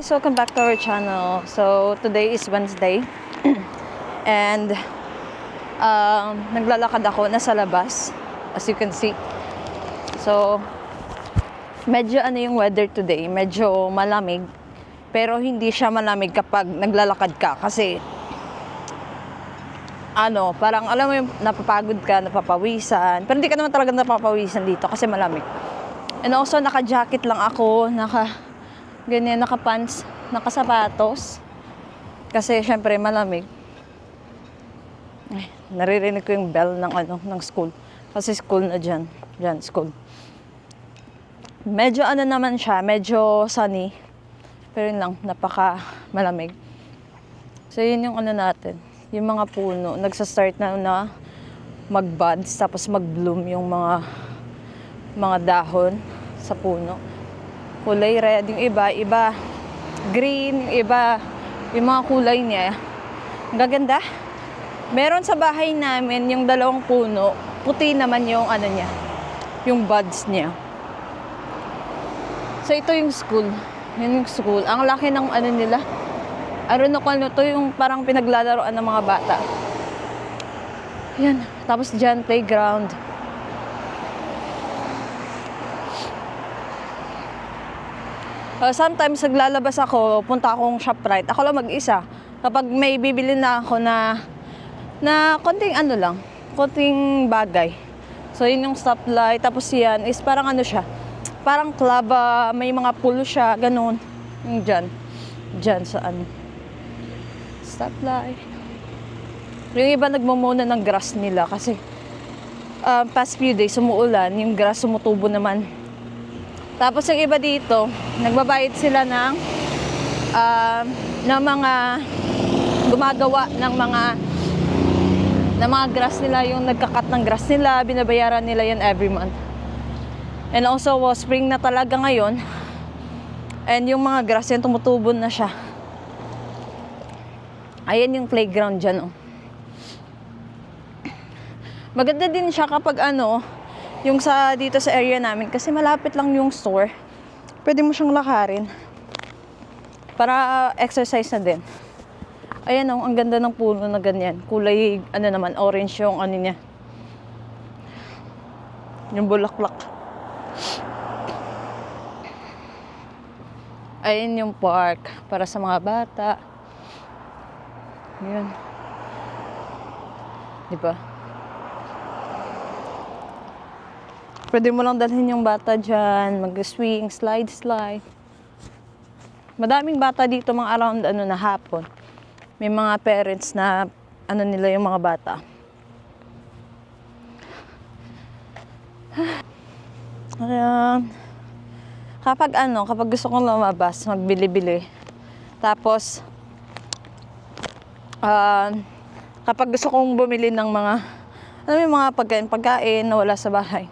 guys, welcome back to our channel. So today is Wednesday and naglalakad ako nasa labas, as you can see. So medyo yung weather today, medyo malamig, pero hindi siya malamig kapag naglalakad ka kasi parang alam mo yung napapagod ka, napapawisan, pero hindi ka naman talaga napapawisan dito kasi malamig. And also naka-jacket lang ako, naka-pants, naka-sapatos. Kasi syempre malamig. Ay, naririnig ko yung bell ng school. Kasi school na dyan. Dyan, school. Medyo naman siya, medyo sunny. Pero yun lang, napaka malamig. So yun yung natin. Yung mga puno, nagsa-start na mag-buds, tapos mag-bloom yung mga dahon sa puno. Kulay red, yung iba green, yung iba, yung mga kulay niya. Ang gaganda. Meron sa bahay namin yung dalawang puno, puti naman yung niya, yung buds niya. So ito yung school. Yun yung school. Ang laki ng nila. I don't know kung to yung parang pinaglalaroan ng mga bata. Yan. Tapos dyan, playground. Sometimes naglalabas ako, punta akong ShopRite. Ako lang mag-isa. Kapag may bibili na ako na konting konting bagay. So yun yung stoplight. Tapos yan is parang siya. Parang club, may mga pool siya, ganun. Yung dyan sa stoplight. Yung iba nagmumuna ng grass nila kasi past few days umuulan, yung grass sumutubo naman. Tapos yung iba dito, nagbabayad sila ng mga gumagawa ng mga grass nila, yung nagkakat ng grass nila, binabayaran nila yan every month. And also, spring na talaga ngayon. And yung mga grass yan, tumutubo na siya. Ayan yung playground dyan, Maganda din siya kapag yung dito sa area namin kasi malapit lang yung store. Pwede mo siyang lakarin para exercise na din. Ayan ang ganda ng puno na ganyan. Kulay naman orange yung niya. Yung bulaklak. Ayan yung park para sa mga bata. Ayan. Diba? Pwede mo lang dalhin yung bata dyan, mag-swing, slide. Madaming bata dito, mga around na hapon. May mga parents na nila yung mga bata. Ayan. Kapag gusto kong lumabas, magbili-bili. Tapos, kapag gusto kong bumili ng mga pagkain na wala sa bahay,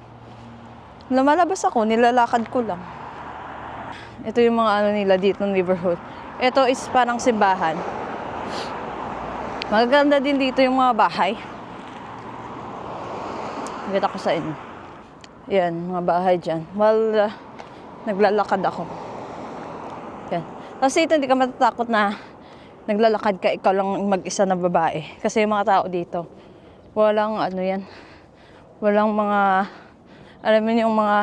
lumalabas ako, nilalakad ko lang. Ito yung mga nila dito ng neighborhood. Ito is parang simbahan. Magaganda din dito yung mga bahay. Nakita ko sa inyo. Yan, mga bahay dyan. Well, naglalakad ako. Yan. Kasi ito, hindi ka matatakot na naglalakad ka, ikaw lang mag-isa na babae. Kasi yung mga tao dito, walang yan. Walang mga, alam mo yung mga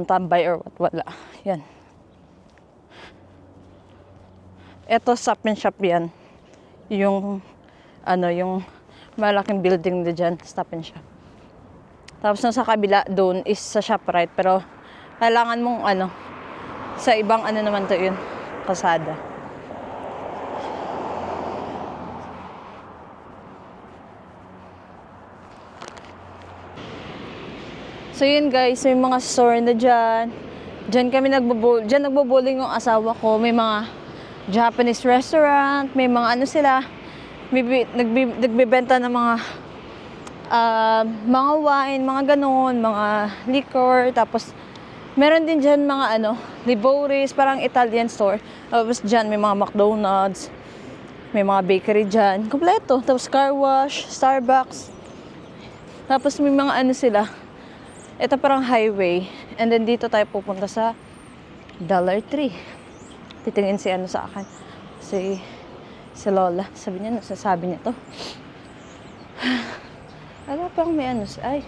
tambay or wala. Yan. Ito, Stop and Shop yan. Yung, yung malaking building na dyan, Stop and Shop. Tapos sa kabila doon is sa ShopRite. Pero kailangan mong sa ibang naman to yun, kalsada. So yun guys, may mga store na dyan. Dyan kami nagbo-bowling yung asawa ko. May mga Japanese restaurant, may mga sila. Nagbibenta ng mga wine, mga ganon, mga liquor. Tapos meron din dyan mga Liboris, parang Italian store. Tapos dyan may mga McDonald's, may mga bakery dyan. Kompleto. Tapos car wash, Starbucks. Tapos may mga sila. Ito parang highway. And then dito tayo pupunta sa $3. Titingin si ano sa akin. Si Lola. Sabi niya, nasasabi niya to. Ano pang may ano, ay,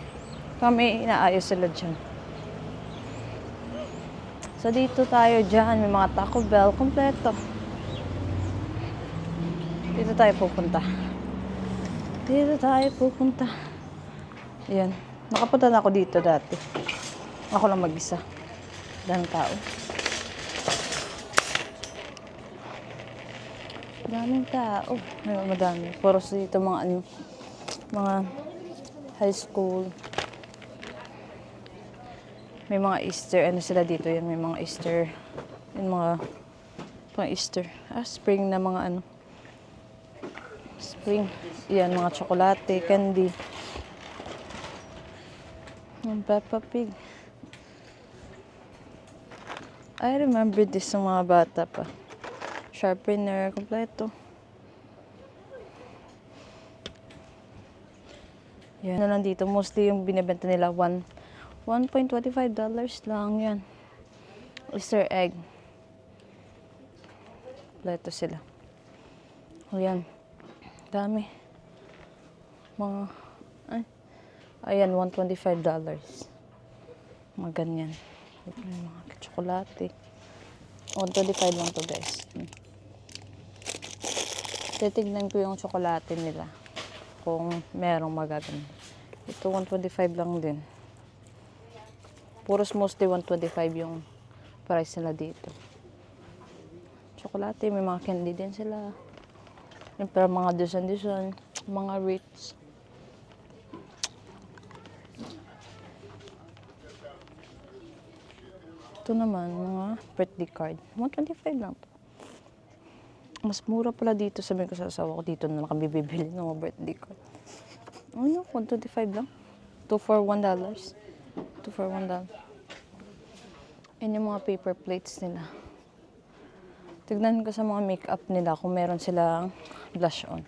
pang may inaayos sila dyan. So dito tayo dyan, may mga Taco Bell, kompleto. Dito tayo pupunta. Ayan. Nakapunta na ako dito dati. Ako lang mag-isa. Daming tao. Daming tao. Ay, madami. Puro dito mga ano, mga high school. May mga Easter, ano sila dito yan, may mga Easter, yung mga pang Easter. Spring na mga ano. Spring. Yan, mga tsokolate, candy. Yung Peppa Pig. I remember this sa mga bata pa. Sharpener, kompleto. Yan na lang dito. Mostly yung binibenta nila, $1.25 lang yan. Easter egg. Kompleto sila. O yan. Dami. Mga, ayan, $125. Mga ganyan. Mga tsokolate. 125 lang to guys. Titignan ko yung tsokolate nila. Kung merong magaganda. Ito 125 lang din. Puros mostly 125 yung price nila dito. Tsokolate, may mga candy din sila. Pero mga design, mga Ritz. Ito naman, mga birthday card. 125 lang to. Mas mura pala dito. Sabihin ko sa asawa ko, dito na lang kami bibili ng mga birthday card. Ano, 125 lang. 2 for $1. 2 for $1. Yan yung mga paper plates nila. Tignan ko sa mga makeup nila kung meron silang blush on.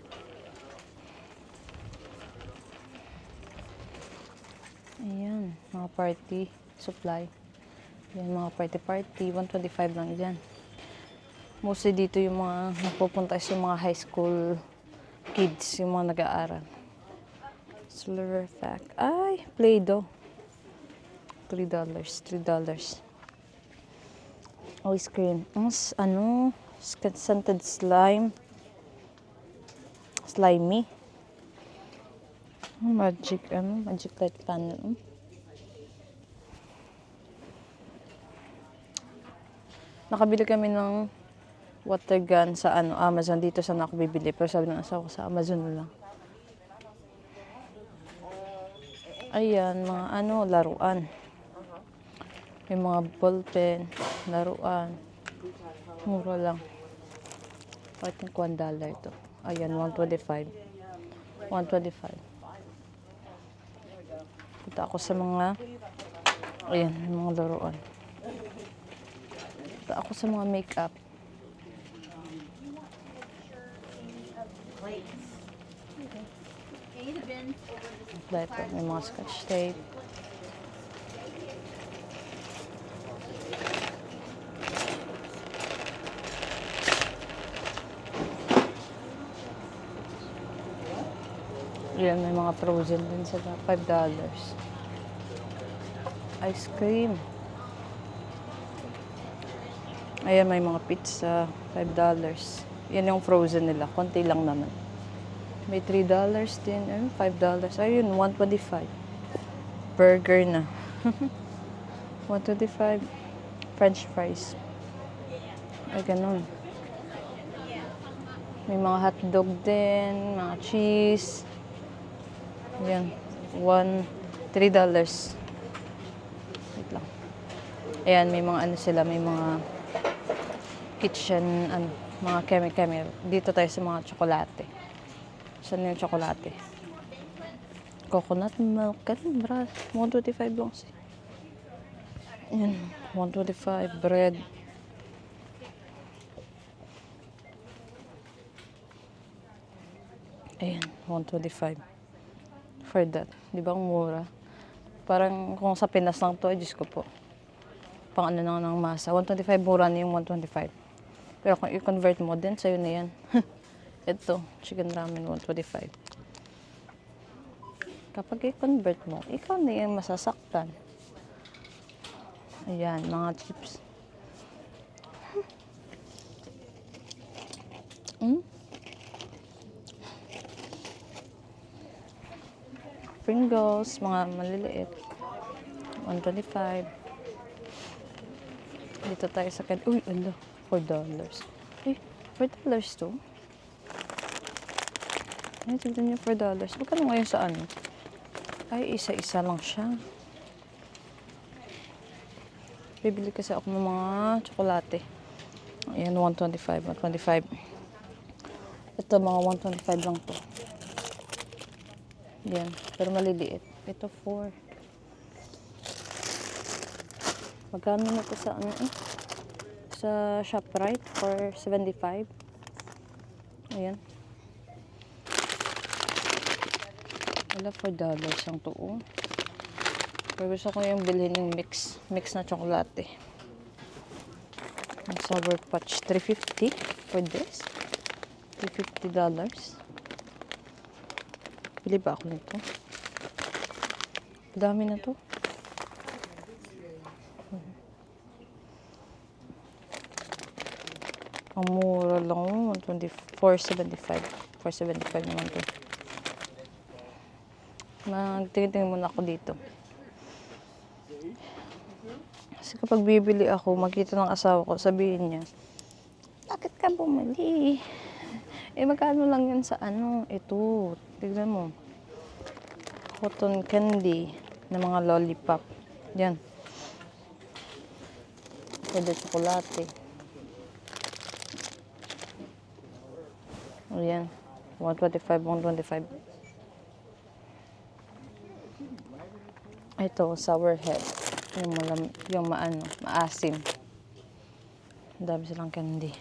Ayan, mga party supply. Yan, mga party. 125 lang dyan. Mostly dito yung mga napupunta is yung mga high school kids, yung mga nag-aaral. Slurfac. Ay, Play-Doh. $3. Ice cream. Ano? Scented slime. Slimy. Magic light panel. Nakabili kami ng water gun sa Amazon. Dito sana ako bibili. Pero sabi ng asawa ko sa Amazon na lang. Ayan, mga laruan. May mga ballpen, laruan. Mura lang. I think $1 to. Ayan, 125. 125. Punta ako sa mga, ayan, mga laruan. Punta ako sa mga makeup. Dito, may mga scotch tape. Yan, may mga frozen din sila. $5. Ice cream. Ayan, may mga pizza. $5. Yan yung frozen nila. Konti lang naman. May $3 din. Ayun, $5. Ayun, 125. Burger na. 125. French fries. Ay, ganun. May mga hotdog din. Mga cheese. Ayan. $3. Wait lang. Ayan, may mga sila. May mga kitchen, mga keme-keme. Dito tayo sa mga tsokolate. Saan yung tsokolate? Coconut milk. Ganun, bra. 125 lang siya. Ayan, 125. Bread. Ayan, 125. For that. Di ba ang mura? Parang kung sa Pinas lang to, ay Diyos ko po. pang ano na ng masa. 125 mura na yung 125. Pero kung i-convert mo din, sa'yo na yan. Ito, chicken ramen 125. Kapag i-convert mo, ikaw na yung masasaktan. Ayan, mga chips. Pringles, mga maliliit. 125. Dito tayo sa uy, ano, $4. Eh, $4 to? Ay, tignan niyo, $4. Magkano ngayon sa ano? Ay, isa-isa lang siya. Bibili kasi ako ng mga tsokolate. Ayan, 125, 125. Ito, mga 125 lang to. Yan, pero maliliit. Ito, 4. Magkano na to sa ano eh? Sa ShopRite for 75. Ayan. Wala, $4 ang to. Oh. Pero gusto ko yung bilhin yung mix na tsokolate. Ang Sour Patch, $350 for this. $350. Bili ba ako nito? Dami na to. Ang mura lang, 475. 475 naman to. Magtingin-tingin muna ako dito. Kasi kapag bibili ako, makita ng asawa ko, sabihin niya, bakit ka bumili? Eh, magkano lang yan sa ano? Ito, tignan mo. Cotton candy na mga lollipop. Yan. Pwede tsokolate. Ayan. 125, 125. Ito, sour head. Yung maasim. Ang dami silang candy.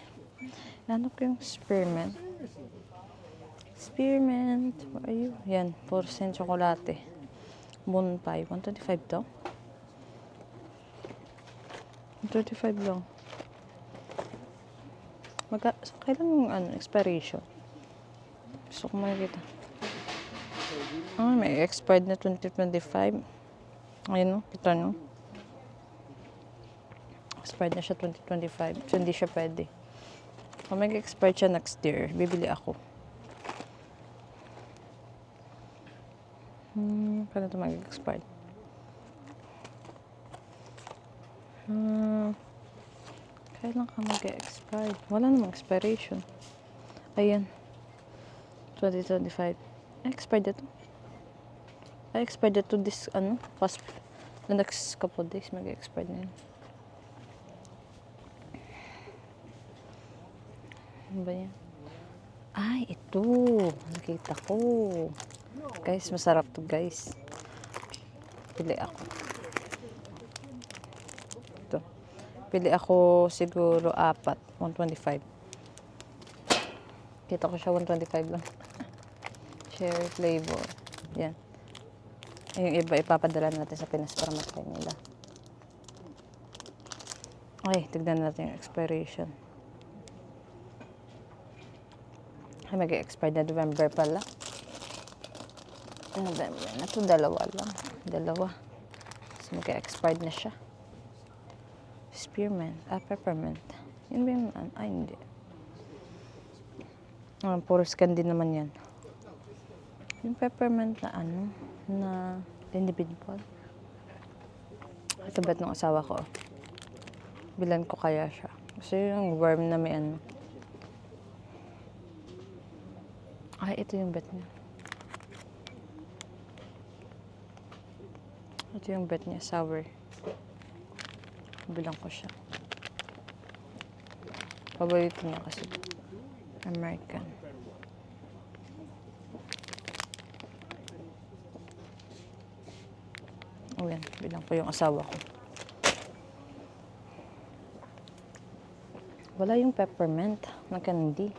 Nanap ko yung spearmint. Spearmint. Where are you? Yan, 4% tsokolate. Bonpai. 125 to. 125 lang. Kailan yung expiration? Gusto ko makikita. May expired na 2025. Ayun, no? Kita nyo. Expired na siya 2025. So, hindi siya pwede. Kung mag-expired siya next year, bibili ako. Kailan ito mag-expired? Kailan ka mag-expired? Wala namang expiration. Ayan. 2025. Expired ito. Expired ito this, past, the next couple days, mag-expired na yun. Ano ba yan? Ay, ito. Nakita ko. Guys, masarap to guys. Pili ako. Ito. Pili ako siguro 4. 125. Kita ko siya 125 lang. Cherry flavor. Yan. Yung iba ipapadala natin sa Pinas para matry nila. Okay, tignan natin yung expiration. Ay, mag-expire na November pala. November na to, dalawa lang. So, mag-expired na siya. Spearmint. Peppermint. Yun ba yung, hindi. Puro candy naman yan. Yung peppermint na na individual. Ito bet ng asawa ko. Bilan ko kaya siya. Kasi yung worm na may Ay, ito yung bet niya. Ito yung bet niya, sour. Bilang ko siya. Paborito niya kasi. American. O yan, bilang ko yung asawa ko. Wala yung peppermint na candy.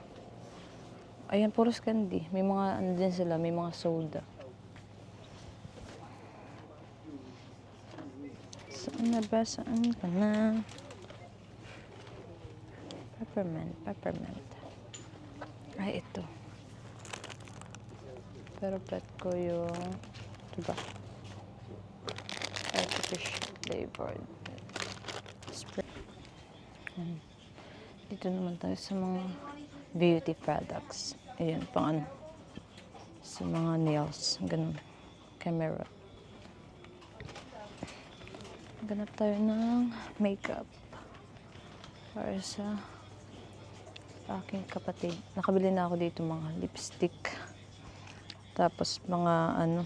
Ayan, puros candy. May mga, din sila, may mga soda. Saan nabasaan ka na. Peppermint. Ay, ito. Pero bet ko yung, diba? Artificial flavored. Spray. Dito naman tayo sa mga beauty products. Ayan, pang ano. Sa mga nails. Ganun. Camera. Ganap tayo ng makeup. Para sa aking kapatid. Nakabili na ako dito mga lipstick. Tapos mga ano,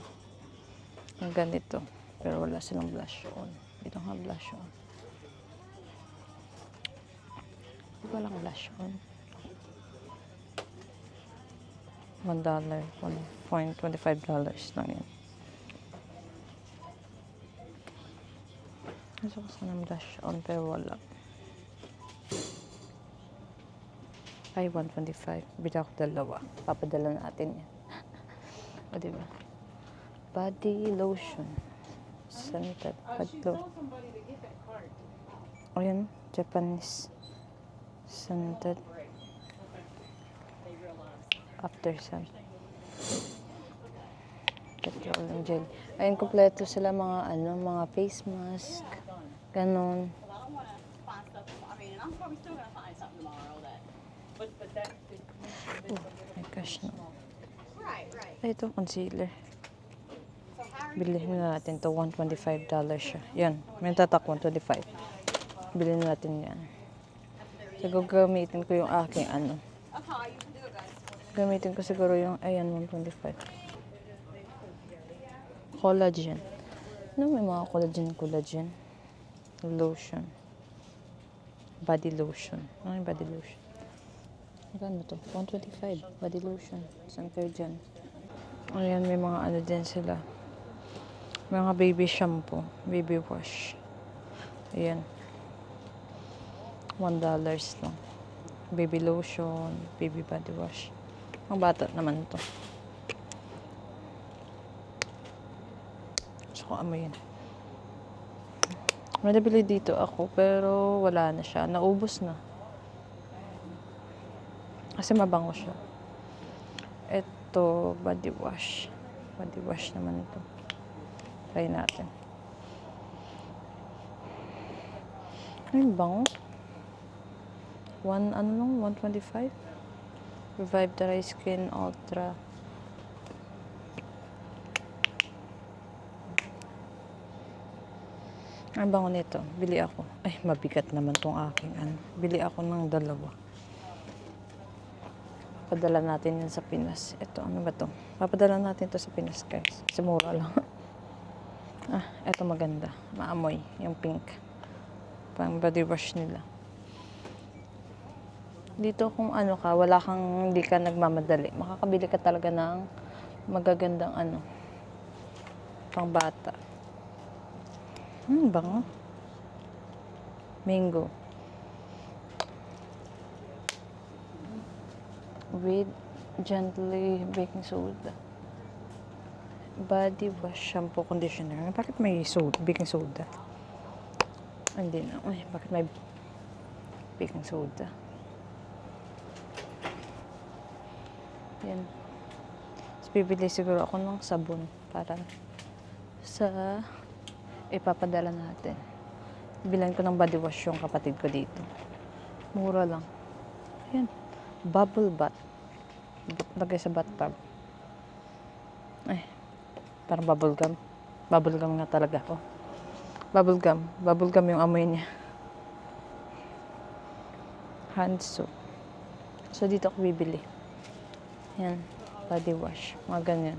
yung ganito. Pero wala silang blush on. Dito nga blush on. Walang blush on. $1. $1.25 lang yun. Gusto ko sana blush on pero wala. Ay, $1.25. Bili ako dalawa. Papadala natin yan. O, diba? Body lotion. Scented. Body lotion. O, yan. Japanese. Scented. After sun. Petroleum jelly. Ayun, kompleto sila mga ano, mga face mask. Ganon. Oh, my gosh, no. Ay, ito, concealer. Bilhin na natin to $125 siya. Yan, may tatak $125. Bilhin natin yan. So, gagamitin ko yung aking ano. Gamitin ko siguro yung, ayan, $125. Collagen. Ano may mga collagen? Lotion. Body lotion. Ano yung body lotion? Magkano to? $125. Body lotion. Saan kayo dyan? Ayan, may mga ano din sila. Mga baby shampoo. Baby wash. Ayan. $1 lang. Baby lotion. Baby body wash. Ang bata naman to. Gusto ko amoy yan. May nabili dito ako pero wala na siya. Naubos na. Kasi mabango siya. Ito, body wash. Body wash naman ito. Try natin. Ay, bango. Ano lang, $125. Revive Dry Skin Ultra. Ang bango nito. Bili ako. Ay, mabigat naman tong aking ano. Bili ako ng dalawa. Padala natin yan sa Pinas. Ito, ano ba to? Papadala natin to sa Pinas, guys. Kasi mura lang. Ito maganda. Maamoy. Yung pink. Pang body wash nila. Dito kung ano ka, hindi ka nagmamadali. Makakabili ka talaga ng magagandang ano. Pang bata. Bango. Mango. With gently baking soda. Body wash, shampoo, conditioner. Bakit may baking soda? Hindi na. Ay, bakit may baking soda? Yan. Tapos bibili siguro ako ng sabon para sa ipapadala natin. Bilan ko ng body wash yung kapatid ko dito. Mura lang. Yan. Bubble bath. Lagay sa bathtub. Ay, parang bubble gum. Bubble gum nga talaga. Oh. Bubble gum. Bubble gum yung amoy niya. Hand soap. So, dito ako bibili. Yan. Body wash. Mga ganyan.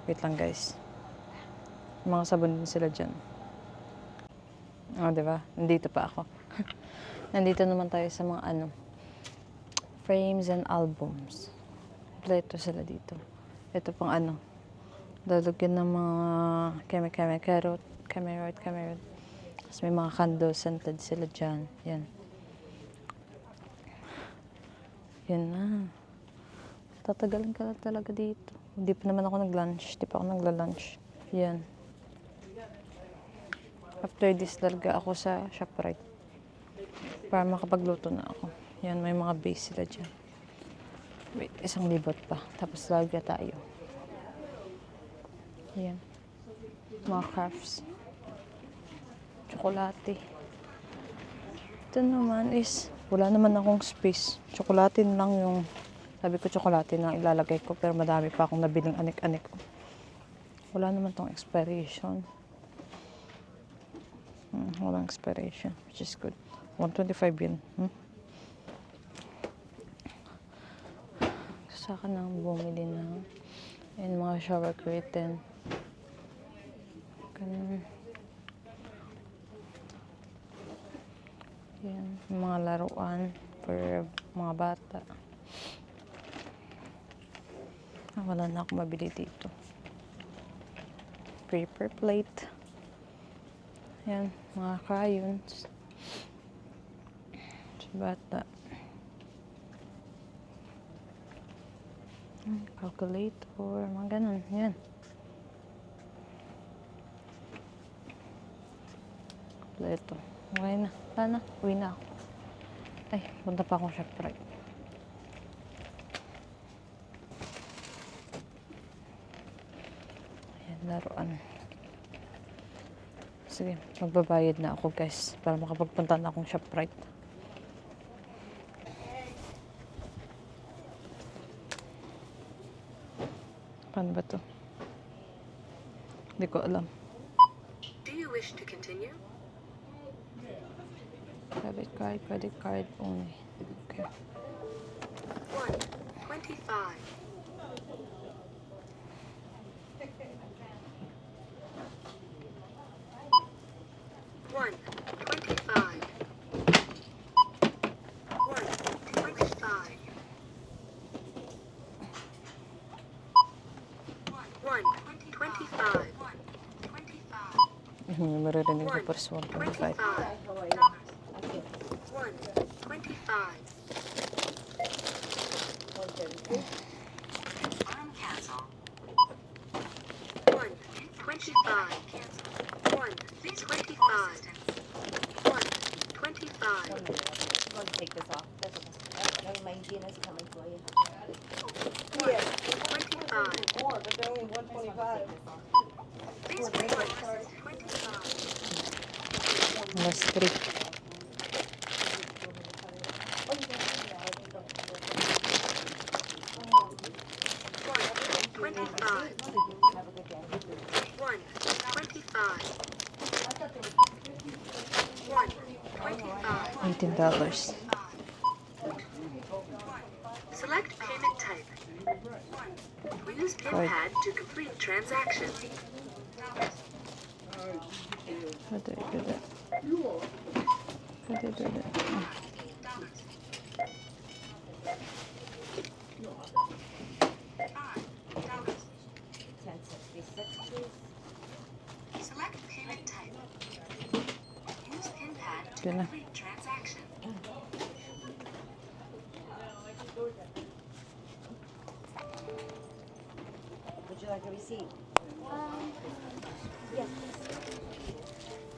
Wait lang, guys. Mga sabon din sila dyan. Diba? Nandito pa ako. Nandito naman tayo sa mga ano, frames and albums. Kompleto sila dito. Ito pang ano, lalagyan ng mga carrot. Tapos may mga candle scented sila dyan. Yan. Yan na. Tatagalan ka lang talaga dito. Hindi pa naman ako nag-lunch. Hindi pa ako nagla-lunch. Yan. After this, larga ako sa ShopRite. Para makapagluto na ako. Yan, may mga base sila dyan. Wait, 1,000 pa. Tapos larga tayo. Yan. Mga crafts. Tsokolate. Ito naman is, wala naman akong space. Tsokolate lang yung, sabi ko tsokolate lang ilalagay ko. Pero madami pa akong nabiling anik-anik ko. Wala naman tong expiration. Walang expiration, which is good. 125 yun. Saka nang bumili ng mga shower curtain. Ganun. Yan, mga laruan for mga bata. Wala na akong mabili dito. Paper plate. Yan, mga crayons. Sa bata. Calculator, mga ganun. Yan. Ito. Okay na. Sana, uwi na ako. Ay, punta pa akong ShopRite. Ayan, laruan. Sige, magbabayad na ako guys para makapagpunta na akong ShopRite. Paano ba to? Hindi ko alam. Do you wish to continue? Credit card only. Okay. 125. 125. 125. 125. Maririnig ko pa sa 125. 125. Arm cancel. 125. 125. 125. I'll take this off. That's okay. My hygienist coming for you. 125. More, but they're only 125. Please wait. 125. Last 3. $18. Select payment type. Use PIN Right. pad to complete transaction. How do I do that? How do I do that? Select payment type. Use PIN pad to Yun na. complete transaction. Would you like a receipt?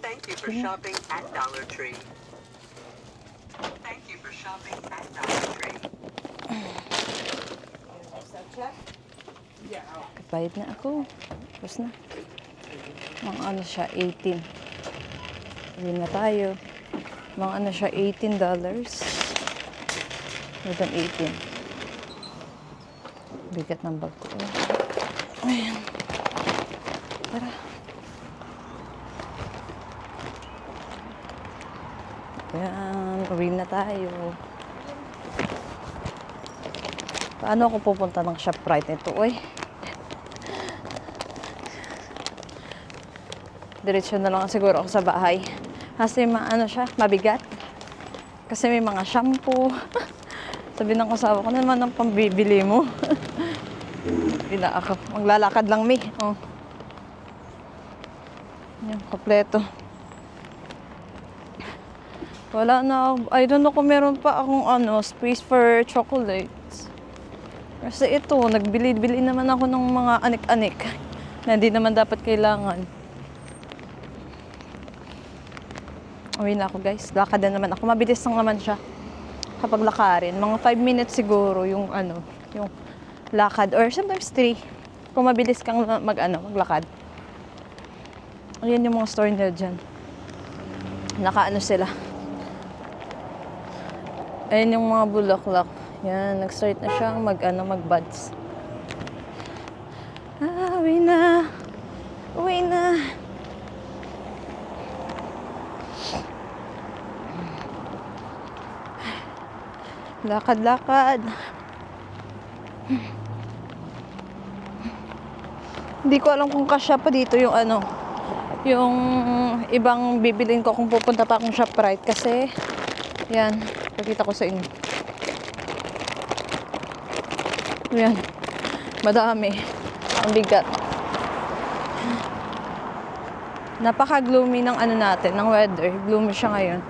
Thank you for shopping at Dollar Tree. Thank you for shopping at Dollar Tree. Check? Kapayad na ako. Tapos na. Mga ano siya, 18. Uwi na tayo. Mga ano siya, $18. More than 18. Bigat ng bag ko. Ayan. Tara. Ayan. Uwi na tayo. Paano ako pupunta ng ShopRite nito? Uy. Diretso na lang siguro ako sa bahay. Kasi ano siya, mabigat. Kasi may mga shampoo. Sabi ng asawa ko, naman ang pambibili mo. Bila ako. Maglalakad lang, mi. Oh. Yan, kompleto. Wala na. I don't know kung meron pa akong space for chocolates. Kasi ito, nagbili-bili naman ako ng mga anik-anik na hindi naman dapat kailangan. Uwi na ako guys. Lakad na naman ako. Mabilis lang naman siya. Kapag lakarin. Mga 5 minutes siguro yung yung lakad. Or sometimes 3. Kung mabilis kang maglakad. Ayan yung mga store nila dyan. Nakaano sila. Ayan yung mga bulaklak. Yan, nag-start na siyang mag-buds. Uwi na. Uwi na. Lakad-lakad. Hindi ko alam kung kasya pa dito yung yung ibang bibilin ko kung pupunta pa akong ShopRite kasi yan, pakita ko sa inyo. Yan. Madami. Ang bigat. Napaka-gloomy ng natin, ng weather. Gloomy siya ngayon.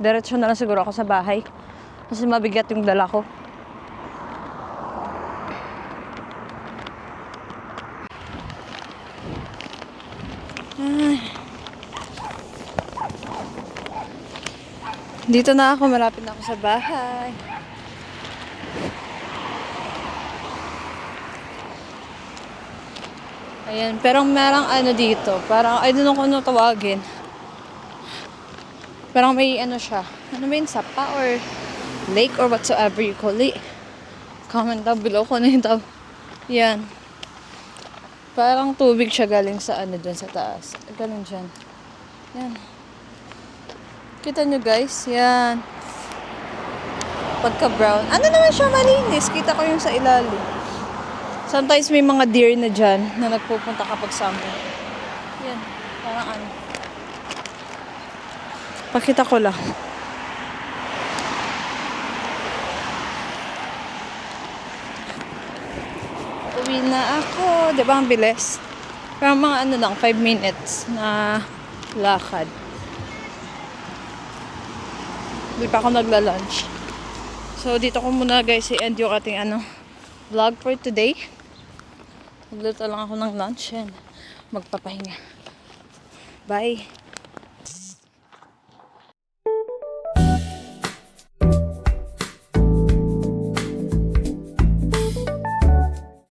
Diretso na lang siguro ako sa bahay. Kasi mabigat yung dala ko. Dito na ako, malapit na ako sa bahay. Ayan, pero merang dito, parang, I don't know kung ano tawagin. Parang may siya, ano ba yun, sapa or lake or whatsoever you call it. Comment down below kung ano yung tawag. Yan. Parang tubig siya galing sa dun sa taas. Galing dyan. Yan. Kita nyo guys, yan. Pagka brown. Ano naman siya malinis? Kita ko yung sa ilalim. Sometimes may mga deer na dyan na nagpupunta kapag summer. Yan. Parang Pakita ko lang. Uwi na ako. Diba ang bilis? Parang mga lang, 5 minutes na lakad. Hindi pa ako nagla-lunch. So, dito ko muna guys i-end yung ating vlog for today. Magluto lang ako ng lunch and magpapahinga. Bye!